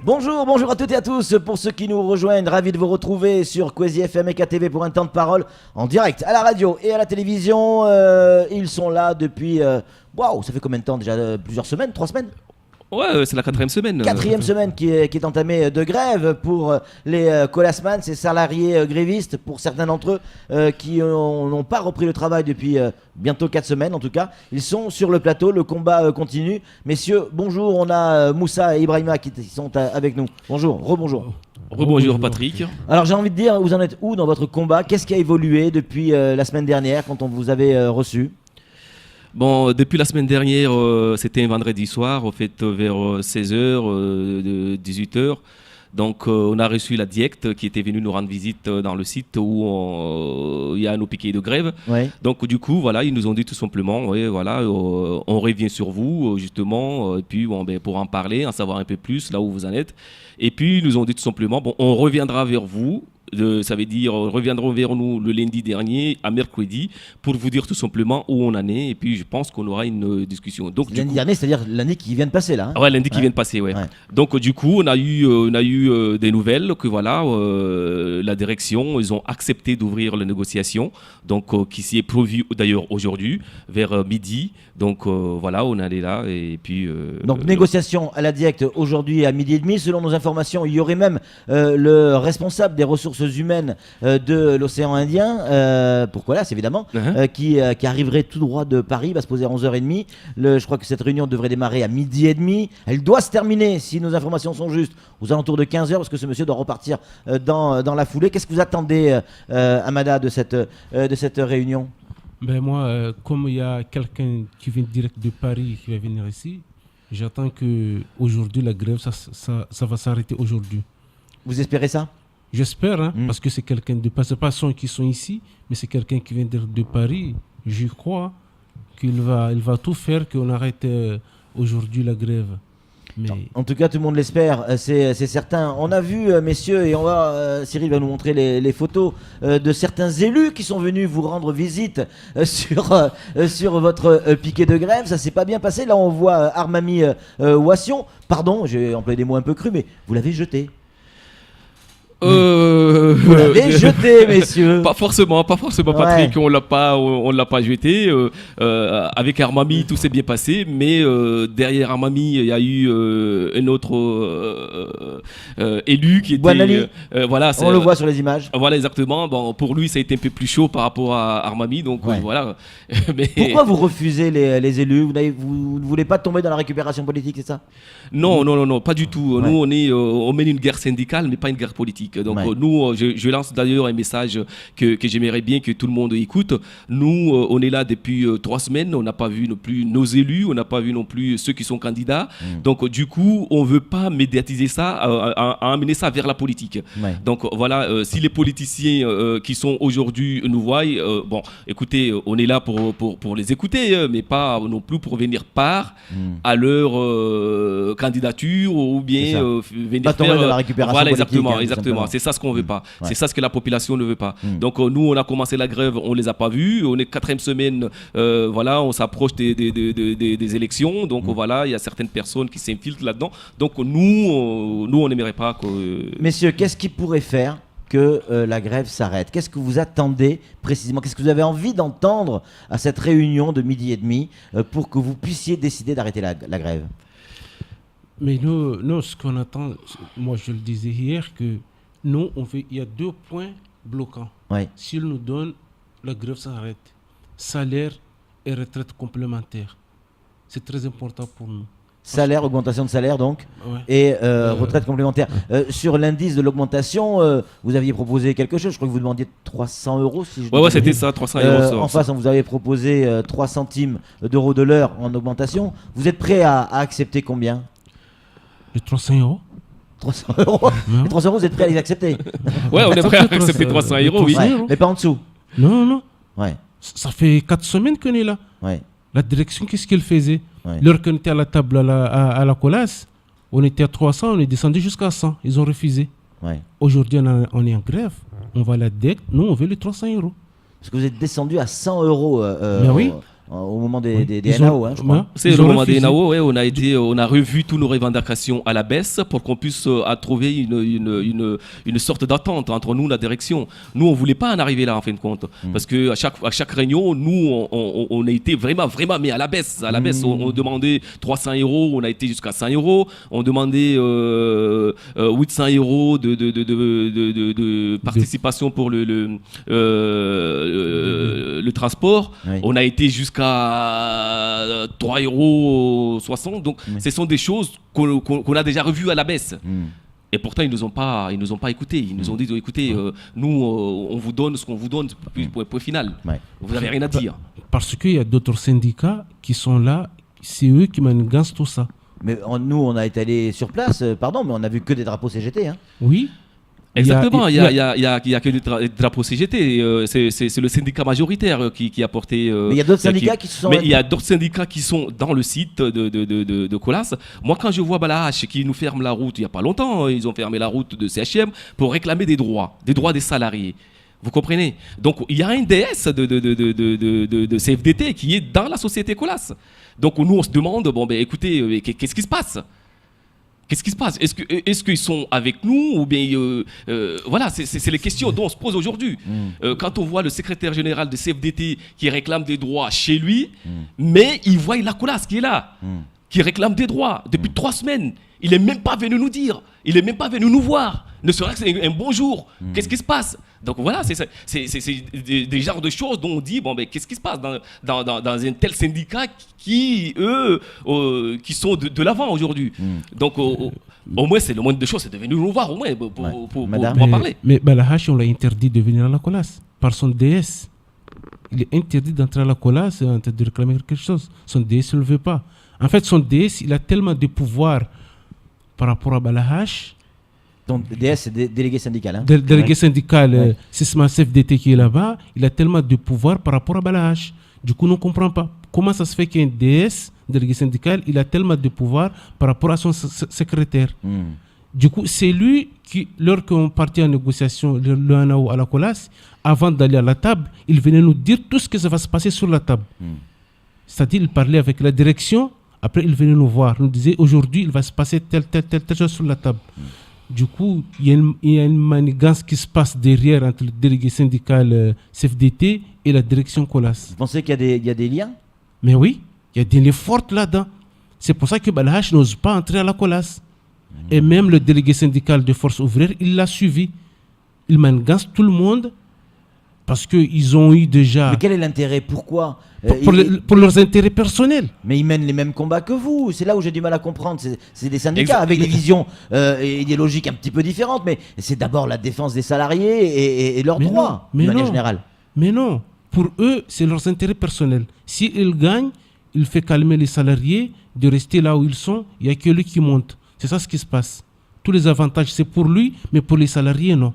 Bonjour à toutes et à tous. Pour ceux qui nous rejoignent, ravi de vous retrouver sur Kwezi FM et KTV pour un temps de parole en direct à la radio et à la télévision. Ils sont là depuis, waouh, ça fait combien de temps déjà? Plusieurs semaines, 3 semaines? Ouais, c'est la 4e semaine. 4e semaine qui est entamée de grève pour les colasman, ces salariés grévistes, pour certains d'entre eux qui n'ont pas repris le travail depuis bientôt 4 semaines en tout cas. Ils sont sur le plateau, le combat continue. Messieurs, bonjour, on a Moussa et Ibrahima qui sont avec nous. Bonjour, rebonjour. Rebonjour Patrick. Alors j'ai envie de dire, vous en êtes où dans votre combat? Qu'est-ce qui a évolué depuis la semaine dernière quand on vous avait reçu? Bon, depuis la semaine dernière, c'était un vendredi soir, au fait, vers 16h, 18h. Donc, on a reçu la DIECT qui était venue nous rendre visite dans le site où il y a nos piquets de grève. Ouais. Donc, du coup, voilà, ils nous ont dit tout simplement, ouais, voilà, on revient sur vous, justement, et puis bon, pour en parler, en savoir un peu plus là où vous en êtes. Et puis, ils nous ont dit tout simplement, bon, on reviendra vers vous. Ça veut dire reviendront vers nous le lundi dernier à mercredi pour vous dire tout simplement où on en est et puis je pense qu'on aura une discussion. Donc lundi dernier, c'est-à-dire l'année qui vient de passer là. Ouais, lundi qui vient de passer, ouais. Donc du coup, on a eu des nouvelles que voilà, la direction, ils ont accepté d'ouvrir les négociations, donc qui s'y est prévu d'ailleurs aujourd'hui vers midi. Donc voilà, on est là et puis. Donc négociation à la DIECT aujourd'hui à 12h30. Selon nos informations, il y aurait même le responsable des ressources humaines de l'océan Indien, pourquoi là, c'est évidemment, qui arriverait tout droit de Paris, va se poser à 11h30. Je crois que cette réunion devrait démarrer à 12h30. Elle doit se terminer, si nos informations sont justes, aux alentours de 15h, parce que ce monsieur doit repartir dans la foulée. Qu'est-ce que vous attendez, Amada, de cette réunion? Ben moi, comme il y a quelqu'un qui vient direct de Paris qui va venir ici, j'attends qu'aujourd'hui, la grève, ça va s'arrêter aujourd'hui. Vous espérez ça? J'espère, hein, parce que c'est quelqu'un de Paris. Ce pas ceux qui sont ici, mais c'est quelqu'un qui vient de Paris. Je crois qu'il va tout faire qu'on arrête aujourd'hui la grève. Mais... En tout cas, tout le monde l'espère, c'est certain. On a vu, messieurs, et Cyril va nous montrer les photos de certains élus qui sont venus vous rendre visite sur votre piquet de grève. Ça s'est pas bien passé. Là, on voit Armami Ouassion. Pardon, j'ai employé des mots un peu crus, mais vous l'avez jeté. Vous l'avez jeté, messieurs. Pas forcément, Patrick. On l'a pas jeté. Avec Armami, tout s'est bien passé, mais derrière Armami, il y a eu un autre élu qui était. Voilà, on le voit sur les images. Voilà, exactement. Bon, pour lui, ça a été un peu plus chaud par rapport à Armami, donc voilà. Mais... Pourquoi vous refusez les élus? Vous ne voulez pas tomber dans la récupération politique, c'est ça? Non, pas du tout. Nous, on mène une guerre syndicale, mais pas une guerre politique. Donc nous, je lance d'ailleurs un message que j'aimerais bien que tout le monde écoute. Nous, on est là depuis 3 semaines, on n'a pas vu non plus nos élus, on n'a pas vu non plus ceux qui sont candidats. Donc du coup, on ne veut pas médiatiser ça, amener ça vers la politique. Donc voilà, si les politiciens qui sont aujourd'hui nous voient, bon, écoutez, on est là pour les écouter, mais pas non plus pour venir part à leur candidature ou bien venir pas tomber dans la récupération politique. Voilà, exactement. C'est ça ce qu'on veut pas. C'est ça ce que la population ne veut pas. Donc nous, on a commencé la grève, on les a pas vus. On est 4e semaine, voilà, on s'approche des élections. Donc voilà, il y a certaines personnes qui s'infiltrent là-dedans. Donc nous, on n'aimerait pas que... Messieurs, qu'est-ce qui pourrait faire que la grève s'arrête? Qu'est-ce que vous attendez précisément? Qu'est-ce que vous avez envie d'entendre à cette réunion de 12h30 pour que vous puissiez décider d'arrêter la grève? Mais nous, ce qu'on attend, moi je le disais hier, que nous, il y a 2 points bloquants. S'ils nous donnent, la grève s'arrête. Salaire et retraite complémentaire. C'est très important pour nous. Salaire, augmentation de salaire donc, et retraite complémentaire. Sur l'indice de l'augmentation, vous aviez proposé quelque chose, je crois que vous demandiez 300 €. Si je c'était ça, 300 €. En face, on vous avait proposé 3 centimes d'euros de l'heure en augmentation. Vous êtes prêt à accepter combien? Les 300 €. 300 €. Les 300 €, vous êtes prêt à les accepter? Ouais, on est prêt à accepter 300 €, oui. Mais pas en dessous. Non. Ça fait 4 semaines qu'on est là. La direction, qu'est-ce qu'elle faisait? L'heure qu'on était à la table à la colasse, on était à 300, on est descendu jusqu'à 100. Ils ont refusé. Aujourd'hui, on est en grève. On va à la DIECT. Nous, on veut les 300 €. Parce que vous êtes descendu à 100 €. Mais oui. au moment des NAO, je crois. C'est le moment des NAO, on a revu tous nos revendications à la baisse pour qu'on puisse trouver une sorte d'attente entre nous, la direction. Nous, on ne voulait pas en arriver là, en fin de compte. Parce qu'à chaque réunion, nous, on a été vraiment mis à la baisse. On demandait 300 €, on a été jusqu'à 100 €. On demandait 800 € de participation pour le transport. Oui. On a été jusqu'à 3,60 €. Donc, ce sont des choses qu'on a déjà revues à la baisse. Et pourtant, ils nous ont pas écoutés. Ils nous ont dit, écoutez, nous, on vous donne ce qu'on vous donne pour un point final. Ouais. Vous n'avez rien à dire. Parce qu'il y a d'autres syndicats qui sont là. C'est eux qui manigancent tout ça. Mais nous, on a été allés sur place, mais on n'a vu que des drapeaux CGT. Hein. Oui. Exactement, il y a que des drapeaux CGT. C'est le syndicat majoritaire qui a porté. Mais il y a d'autres syndicats qui sont. Mais il y a d'autres syndicats qui sont dans le site de Colas. Moi, quand je vois Balahache qui nous ferme la route, il n'y a pas longtemps, ils ont fermé la route de CHM pour réclamer des droits des salariés. Vous comprenez? Donc, il y a un DS de CFDT qui est dans la société Colas. Donc, nous, on se demande, écoutez, qu'est-ce qui se passe? Qu'est-ce qui se passe? Est-ce qu'ils sont avec nous ou bien voilà, c'est les questions dont on se pose aujourd'hui. Quand on voit le secrétaire général de CFDT qui réclame des droits chez lui, mais il voit la Colas qui est là, qui réclame des droits depuis 3 semaines. Il n'est même pas venu nous dire, il n'est même pas venu nous voir. Ne serait-ce qu'un bonjour. Qu'est-ce qui se passe? Donc voilà, c'est des genres de choses dont on dit, qu'est-ce qui se passe dans un tel syndicat qui, eux, qui sont de l'avant aujourd'hui. Donc au moins, c'est le moindre de choses, c'est de venir nous voir au moins pour en parler. Mais Balahache, on l'a interdit de venir à la Colas par son DS. Il est interdit d'entrer à la Colas et de réclamer quelque chose. Son DS ne le veut pas. En fait, son DS, il a tellement de pouvoir par rapport à Balahache. Donc DS, c'est délégué syndical. Hein. Délégué syndical, c'est ce CFDT qui est là-bas. Il a tellement de pouvoir par rapport à Balahache. Du coup, on ne comprend pas. Comment ça se fait qu'un DS, délégué syndical, il a tellement de pouvoir par rapport à son secrétaire. Du coup, c'est lui qui, lorsqu'on partit en négociation, le NAO à la Colas, avant d'aller à la table, il venait nous dire tout ce que ça va se passer sur la table. C'est-à-dire, il parlait avec la direction. Après, il venait nous voir. Il nous disait, aujourd'hui, il va se passer telle chose sur la table. Du coup, il y a une manigance qui se passe derrière entre le délégué syndical CFDT et la direction Colas. Vous pensez qu'il y a des liens? Mais oui, il y a des liens forts là-dedans. C'est pour ça que Balahache n'ose pas entrer à la Colas. Et même le délégué syndical de Force ouvrière, il l'a suivi. Il manigance tout le monde parce qu'ils ont eu déjà... Mais quel est l'intérêt? Pourquoi? Pour leurs intérêts personnels. Mais ils mènent les mêmes combats que vous. C'est là où j'ai du mal à comprendre. C'est des syndicats avec des visions idéologiques un petit peu différentes. Mais c'est d'abord la défense des salariés et leurs droits, de manière générale. Mais non. Pour eux, c'est leurs intérêts personnels. S'ils gagnent, il fait calmer les salariés de rester là où ils sont. Il n'y a que lui qui monte. C'est ça ce qui se passe. Tous les avantages, c'est pour lui, mais pour les salariés, non.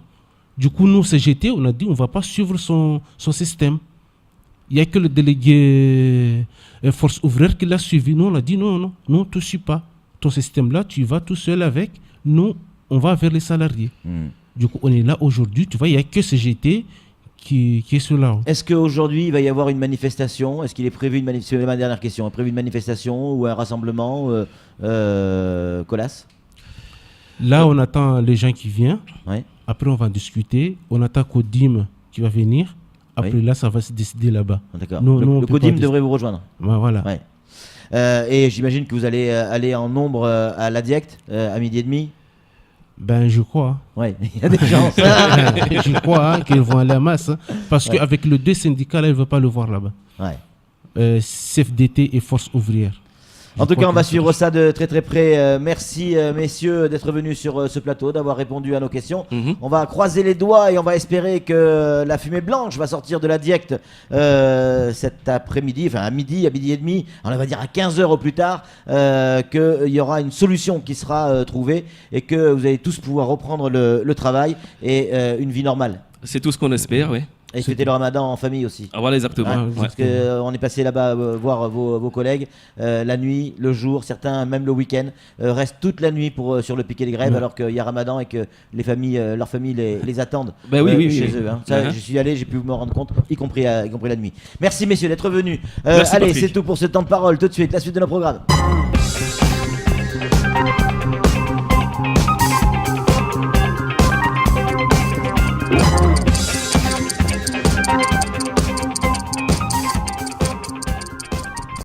Du coup, nous, CGT, on a dit on ne va pas suivre son système. Il n'y a que le délégué Force ouvrière qui l'a suivi. Nous, on a dit non, on ne te suit pas. Ton système-là, tu vas tout seul avec. Nous, on va vers les salariés. Du coup, on est là aujourd'hui. Tu vois, il n'y a que CGT qui est sur là. Est-ce qu'aujourd'hui, il va y avoir une manifestation? Est-ce qu'il est prévu une manifestation? C'est ma dernière question. Est prévu une manifestation ou un rassemblement Colas? Là, on attend les gens qui viennent. Ouais. Après, on va discuter. On attend Codim qui va venir. Après, là, ça va se décider là-bas. D'accord. Le Codim devrait vous rejoindre. Voilà. Ouais. Et j'imagine que vous allez aller en nombre à la Diect à 12h30. Ben, je crois. Oui, il y a des chances. Je crois qu'ils vont aller à masse. Parce qu'avec le 2 syndicats, là, ils ne veulent pas le voir là-bas. Ouais. CFDT et Force ouvrière. En tout cas, on va suivre ça de très très près. Merci messieurs d'être venus sur ce plateau, d'avoir répondu à nos questions. On va croiser les doigts et on va espérer que la fumée blanche va sortir de la Diect cet après-midi, enfin à 12h30, on va dire à 15h au plus tard, qu'il y aura une solution qui sera trouvée et que vous allez tous pouvoir reprendre le travail et une vie normale. C'est tout ce qu'on espère, oui. Et fêter le ramadan en famille aussi. Ah, voilà, exactement. Parce qu'on est passé là-bas voir vos collègues la nuit, le jour, certains même le week-end, restent toute la nuit sur le piquet des grèves alors qu'il y a ramadan et que leurs familles les attendent chez eux. Ça, je suis allé, j'ai pu me rendre compte, y compris la nuit. Merci messieurs d'être venus. Allez, c'est tout pour ce temps de parole. Tout de suite, la suite de nos programmes.